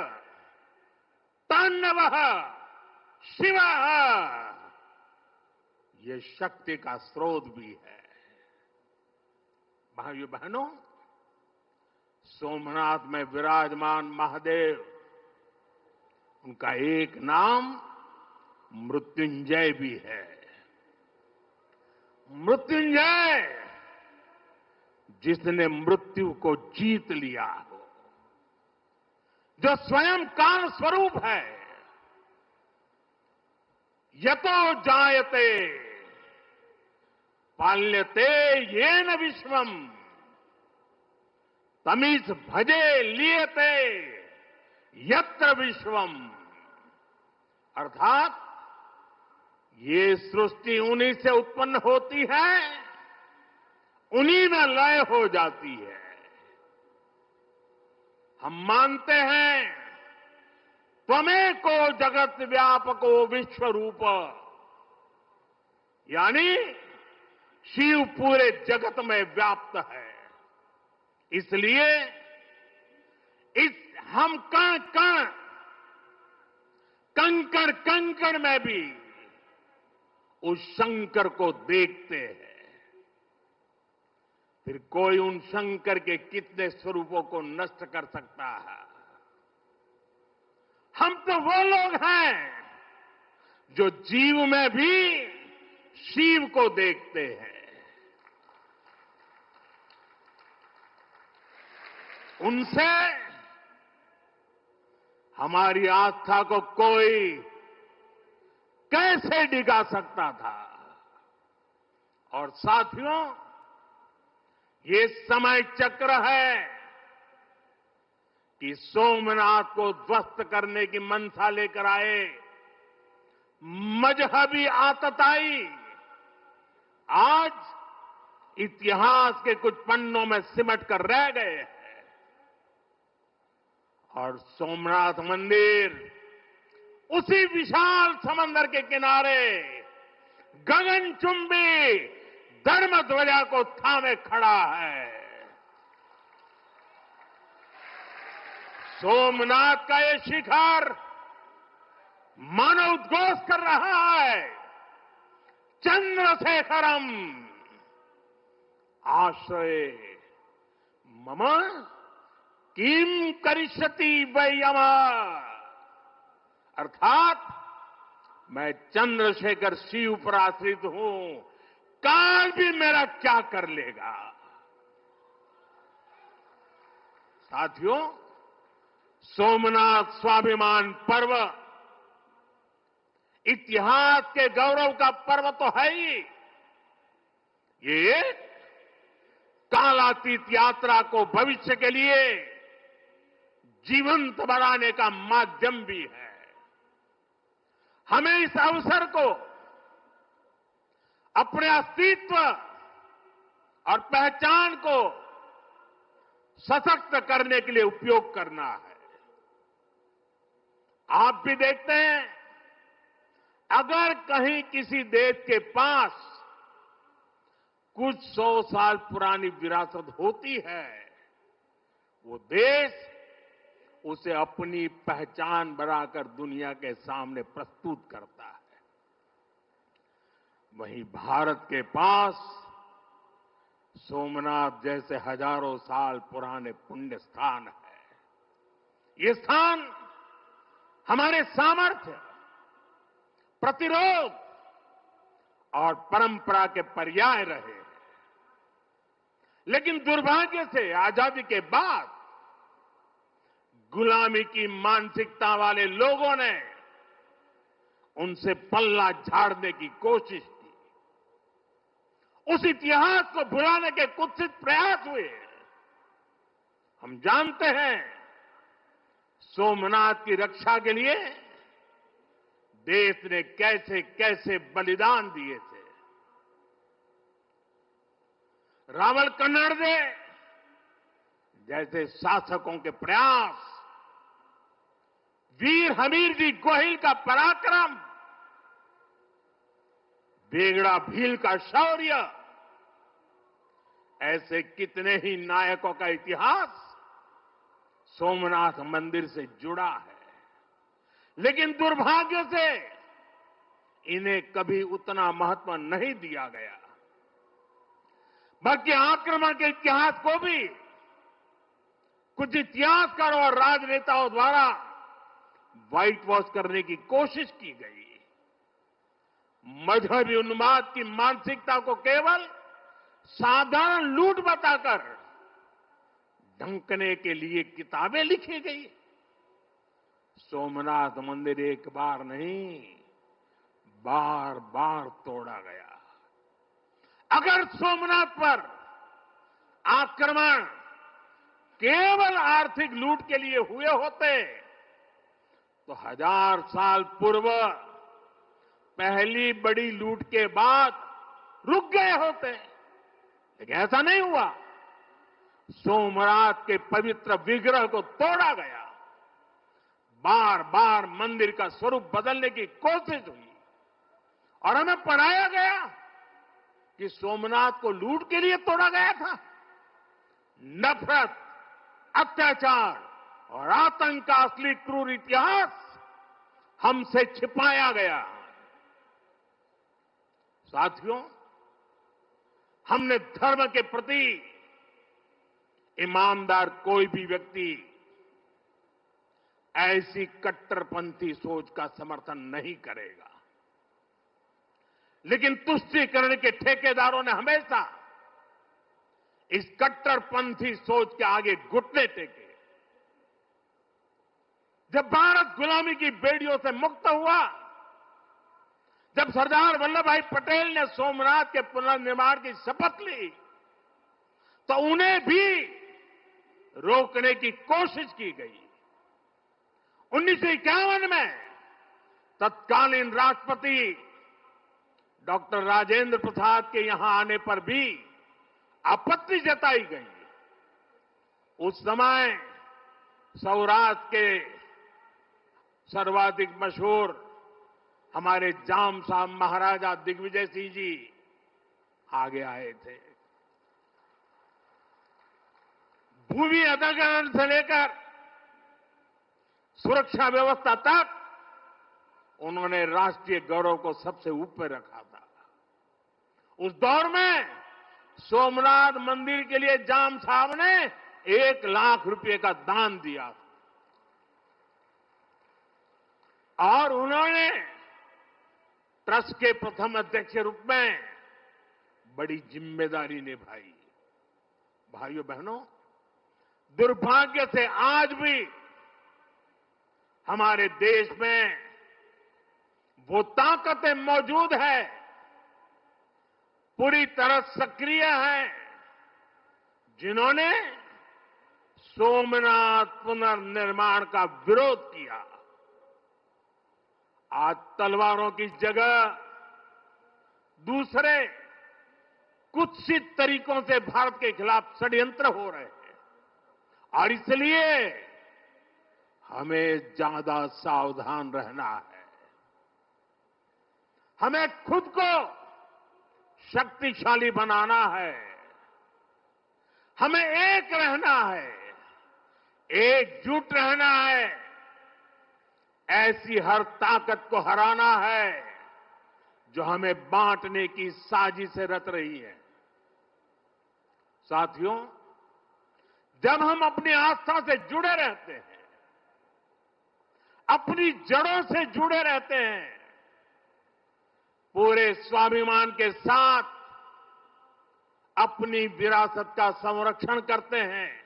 तांडव शिव ये शक्ति का स्रोत भी है। भाइयों बहनों, सोमनाथ में विराजमान महादेव उनका एक नाम मृत्युंजय भी है। मृत्युंजय जिसने मृत्यु को जीत लिया हो, जो स्वयं काल स्वरूप है। यतो जायते पाल्यते येन विश्वम तमीस भजे लियते यत्र विश्वम। अर्थात ये सृष्टि उन्हीं से उत्पन्न होती है, उन्हीं में लय हो जाती है। हम मानते हैं त्वमेको जगत व्यापको विश्व रूप, यानी शिव पूरे जगत में व्याप्त है। इसलिए इस हम कण कण कंकड़ कंकड़ में भी उस शंकर को देखते हैं। फिर कोई उन शंकर के कितने स्वरूपों को नष्ट कर सकता है? हम तो वो लोग हैं जो जीव में भी शिव को देखते हैं। उनसे हमारी आस्था को कोई कैसे डिगा सकता था? और साथियों, ये समय चक्र है कि सोमनाथ को ध्वस्त करने की मंशा लेकर आए मजहबी आतताई आज इतिहास के कुछ पन्नों में सिमट कर रह गए हैं। और सोमनाथ मंदिर उसी विशाल समंदर के किनारे गगनचुंबी धर्म ध्वजा को थामे खड़ा है। सोमनाथ का ये शिखर मानो उद्घोष कर रहा है, चंद्रशेखरम आश्रय मम किम करिष्यति वै यम। अर्थात मैं चंद्रशेखर शिव पर आश्रित हूं, काल भी मेरा क्या कर लेगा। साथियों, सोमनाथ स्वाभिमान पर्व इतिहास के गौरव का पर्व तो है ही, ये कालातीत यात्रा को भविष्य के लिए जीवंत बनाने का माध्यम भी है। हमें इस अवसर को अपने अस्तित्व और पहचान को सशक्त करने के लिए उपयोग करना है। आप भी देखते हैं, अगर कहीं किसी देश के पास कुछ 100 साल पुरानी विरासत होती है, वो देश उसे अपनी पहचान बनाकर दुनिया के सामने प्रस्तुत करता है। वहीं भारत के पास सोमनाथ जैसे हजारों साल पुराने पुण्य स्थान है। ये स्थान हमारे सामर्थ्य, प्रतिरोध और परंपरा के पर्याय रहे। लेकिन दुर्भाग्य से आजादी के बाद गुलामी की मानसिकता वाले लोगों ने उनसे पल्ला झाड़ने की कोशिश की। उस इतिहास को भुलाने के कुत्सित प्रयास हुए। हम जानते हैं सोमनाथ की रक्षा के लिए देश ने कैसे कैसे बलिदान दिए थे। रावल कन्नड़दे जैसे शासकों के प्रयास, वीर हमीर जी गोहिल का पराक्रम, बेगड़ा भील का शौर्य, ऐसे कितने ही नायकों का इतिहास सोमनाथ मंदिर से जुड़ा है। लेकिन दुर्भाग्य से इन्हें कभी उतना महत्व नहीं दिया गया। बल्कि आक्रमण के इतिहास को भी कुछ इतिहासकारों और राजनेताओं द्वारा व्हाइट वॉश करने की कोशिश की गई। मजहबी उन्माद की मानसिकता को केवल साधारण लूट बताकर ढंकने के लिए किताबें लिखी गई। सोमनाथ मंदिर एक बार नहीं, बार बार तोड़ा गया। अगर सोमनाथ पर आक्रमण केवल आर्थिक लूट के लिए हुए होते तो 1000 साल पूर्व पहली बड़ी लूट के बाद रुक गए होते। लेकिन ऐसा नहीं हुआ। सोमनाथ के पवित्र विग्रह को तोड़ा गया। बार बार मंदिर का स्वरूप बदलने की कोशिश हुई और हमें पढ़ाया गया कि सोमनाथ को लूट के लिए तोड़ा गया था। नफरत, अत्याचार और आतंक का असली क्रूर इतिहास हमसे छिपाया गया। साथियों, हमने धर्म के प्रति ईमानदार कोई भी व्यक्ति ऐसी कट्टरपंथी सोच का समर्थन नहीं करेगा। लेकिन तुष्टीकरण के ठेकेदारों ने हमेशा इस कट्टरपंथी सोच के आगे घुटने टेके। जब भारत गुलामी की बेड़ियों से मुक्त हुआ, जब सरदार वल्लभ भाई पटेल ने सोमनाथ के पुनर्निर्माण की शपथ ली, तो उन्हें भी रोकने की कोशिश की गई। 1951 में तत्कालीन राष्ट्रपति डॉक्टर राजेंद्र प्रसाद के यहां आने पर भी आपत्ति जताई गई। उस समय सौराष्ट्र के सर्वाधिक मशहूर हमारे जाम साहब महाराजा दिग्विजय सिंह जी आगे आए थे। भूमि अधिग्रहण से लेकर सुरक्षा व्यवस्था तक उन्होंने राष्ट्रीय गौरव को सबसे ऊपर रखा था। उस दौर में सोमनाथ मंदिर के लिए जाम साहब ने 1 लाख रुपए का दान दिया और उन्होंने ट्रस्ट के प्रथम अध्यक्ष के रूप में बड़ी जिम्मेदारी निभाई। भाइयों बहनों, दुर्भाग्य से आज भी हमारे देश में वो ताकतें मौजूद है, पूरी तरह सक्रिय हैं, जिन्होंने सोमनाथ पुनर्निर्माण का विरोध किया। आज तलवारों की जगह दूसरे कुत्सित तरीकों से भारत के खिलाफ षड्यंत्र हो रहे हैं और इसलिए हमें ज्यादा सावधान रहना है। हमें खुद को शक्तिशाली बनाना है। हमें एक रहना है, एकजुट रहना है। ऐसी हर ताकत को हराना है जो हमें बांटने की साजिशें रच रही है। साथियों, जब हम अपनी आस्था से जुड़े रहते हैं, अपनी जड़ों से जुड़े रहते हैं, पूरे स्वाभिमान के साथ अपनी विरासत का संरक्षण करते हैं,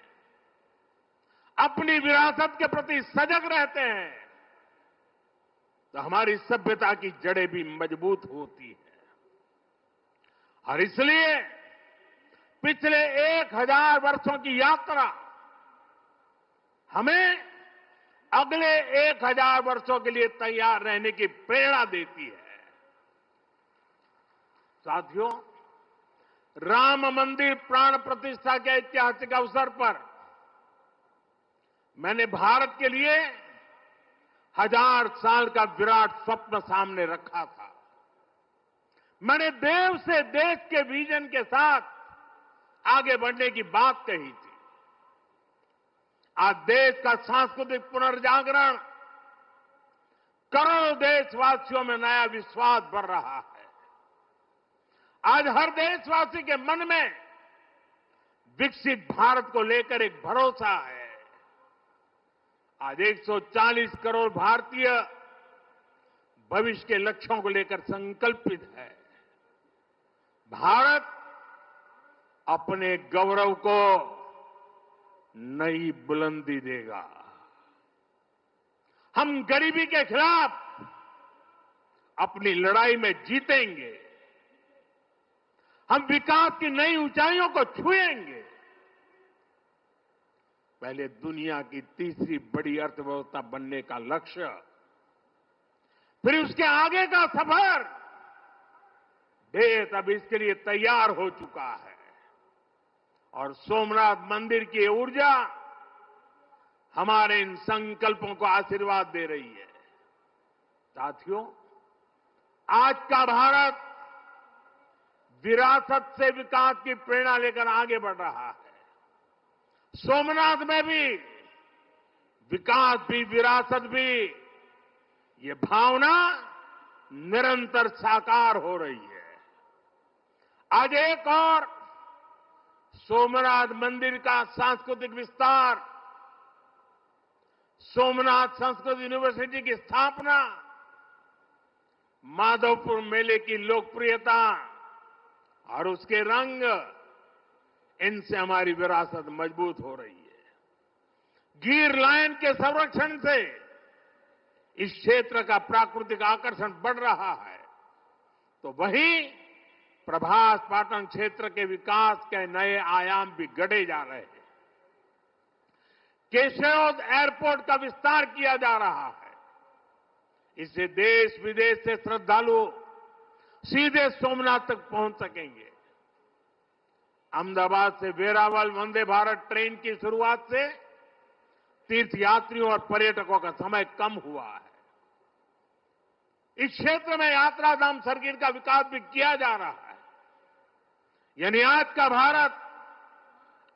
अपनी विरासत के प्रति सजग रहते हैं, तो हमारी सभ्यता की जड़ें भी मजबूत होती हैं। और इसलिए पिछले 1000 वर्षों की यात्रा हमें अगले 1000 वर्षों के लिए तैयार रहने की प्रेरणा देती है। साथियों, राम मंदिर प्राण प्रतिष्ठा के ऐतिहासिक अवसर पर मैंने भारत के लिए 1000 साल का विराट स्वप्न सामने रखा था। मैंने देव से देश के विजन के साथ आगे बढ़ने की बात कही थी। आज देश का सांस्कृतिक पुनर्जागरण करोड़ों देशवासियों में नया विश्वास बढ़ रहा है। आज हर देशवासी के मन में विकसित भारत को लेकर एक भरोसा है। आज 140 करोड़ भारतीय भविष्य के लक्ष्यों को लेकर संकल्पित है। भारत अपने गौरव को नई बुलंदी देगा। हम गरीबी के खिलाफ अपनी लड़ाई में जीतेंगे। हम विकास की नई ऊंचाइयों को छुएंगे। पहले दुनिया की तीसरी बड़ी अर्थव्यवस्था बनने का लक्ष्य, फिर उसके आगे का सफर, देश अब इसके लिए तैयार हो चुका है। और सोमनाथ मंदिर की ऊर्जा हमारे इन संकल्पों को आशीर्वाद दे रही है। साथियों, आज का भारत विरासत से विकास की प्रेरणा लेकर आगे बढ़ रहा है। सोमनाथ में भी विकास भी विरासत भी, ये भावना निरंतर साकार हो रही है। आज एक और सोमनाथ मंदिर का सांस्कृतिक विस्तार, सोमनाथ संस्कृत यूनिवर्सिटी की स्थापना, माधवपुर मेले की लोकप्रियता और उसके रंग, इनसे हमारी विरासत मजबूत हो रही है। गिर लायन के संरक्षण से इस क्षेत्र का प्राकृतिक आकर्षण बढ़ रहा है, तो वहीं प्रभास पाटन क्षेत्र के विकास के नए आयाम भी गढ़े जा रहे हैं। केशोद एयरपोर्ट का विस्तार किया जा रहा है। इससे देश विदेश से श्रद्धालु सीधे सोमनाथ तक पहुंच सकेंगे। अहमदाबाद से वेरावल वंदे भारत ट्रेन की शुरुआत से तीर्थयात्रियों और पर्यटकों का समय कम हुआ है। इस क्षेत्र में यात्रा धाम सर्किट का विकास भी किया जा रहा है। यानी आज का भारत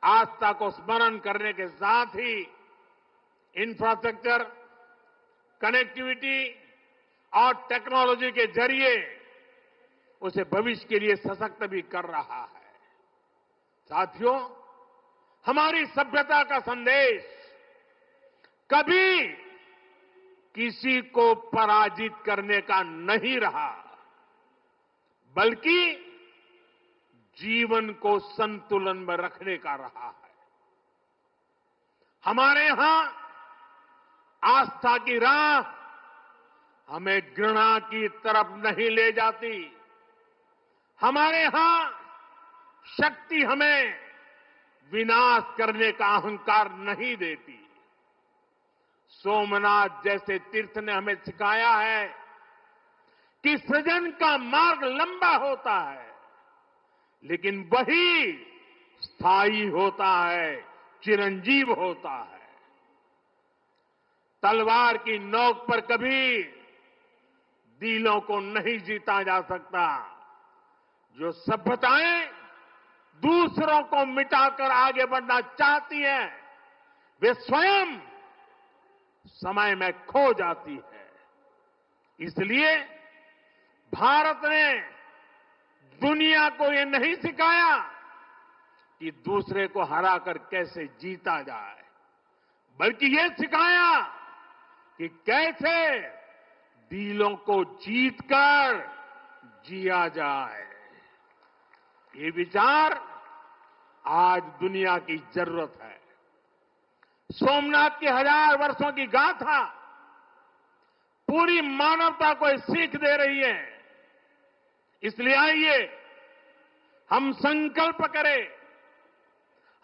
आस्था को स्मरण करने के साथ ही इंफ्रास्ट्रक्चर, कनेक्टिविटी और टेक्नोलॉजी के जरिए उसे भविष्य के लिए सशक्त भी कर रहा है। साथियों, हमारी सभ्यता का संदेश कभी किसी को पराजित करने का नहीं रहा, बल्कि जीवन को संतुलन में रखने का रहा है। हमारे यहां आस्था की राह हमें घृणा की तरफ नहीं ले जाती। हमारे यहां शक्ति हमें विनाश करने का अहंकार नहीं देती। सोमनाथ जैसे तीर्थ ने हमें सिखाया है कि सृजन का मार्ग लंबा होता है, लेकिन वही स्थायी होता है, चिरंजीव होता है। तलवार की नोक पर कभी दिलों को नहीं जीता जा सकता। जो सभ्यताएं दूसरों को मिटाकर आगे बढ़ना चाहती हैं, वे स्वयं समय में खो जाती है। इसलिए भारत ने दुनिया को ये नहीं सिखाया कि दूसरे को हराकर कैसे जीता जाए, बल्कि ये सिखाया कि कैसे दिलों को जीतकर जिया जाए। ये विचार आज दुनिया की जरूरत है। सोमनाथ की 1000 वर्षों की गाथा पूरी मानवता को सीख दे रही है। इसलिए आइए हम संकल्प करें,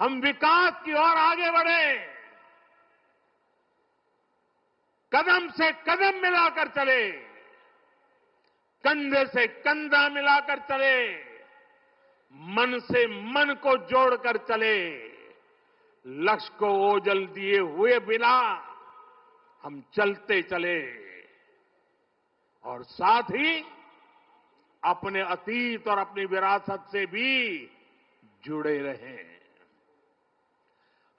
हम विकास की ओर आगे बढ़ें, कदम से कदम मिलाकर चले, कंधे से कंधा मिलाकर चले, मन से मन को जोड़कर चले, लक्ष्य को ओझल दिए हुए बिना हम चलते चले और साथ ही अपने अतीत और अपनी विरासत से भी जुड़े रहें।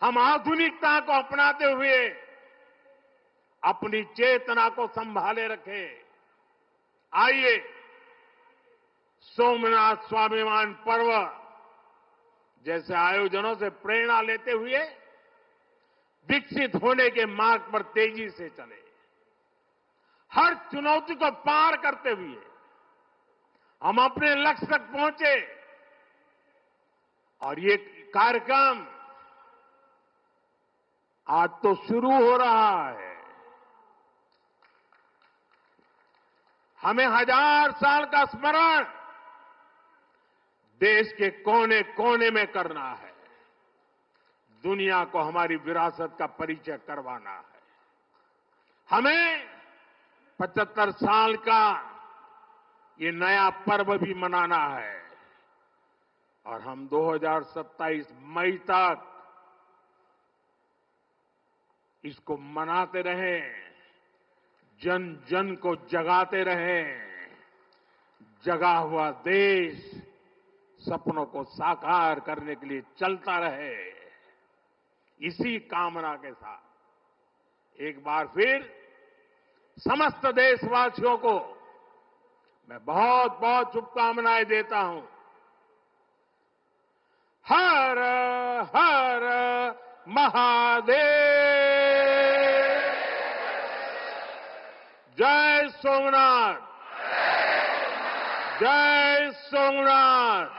हम आधुनिकता को अपनाते हुए अपनी चेतना को संभाले रखें। आइए सोमनाथ स्वाभिमान पर्व जैसे आयोजनों से प्रेरणा लेते हुए विकसित होने के मार्ग पर तेजी से चले। हर चुनौती को पार करते हुए हम अपने लक्ष्य तक पहुंचे। और ये कार्यक्रम आज तो शुरू हो रहा है। हमें 1000 साल का स्मरण देश के कोने कोने में करना है। दुनिया को हमारी विरासत का परिचय करवाना है। हमें 75 साल का ये नया पर्व भी मनाना है और हम 2027 मई तक इसको मनाते रहें, जन जन को जगाते रहें। जगा हुआ देश सपनों को साकार करने के लिए चलता रहे। इसी कामना के साथ एक बार फिर समस्त देशवासियों को मैं बहुत बहुत शुभकामनाएं देता हूं। हर हर महादेव। जय सोमनाथ, जय सोमनाथ।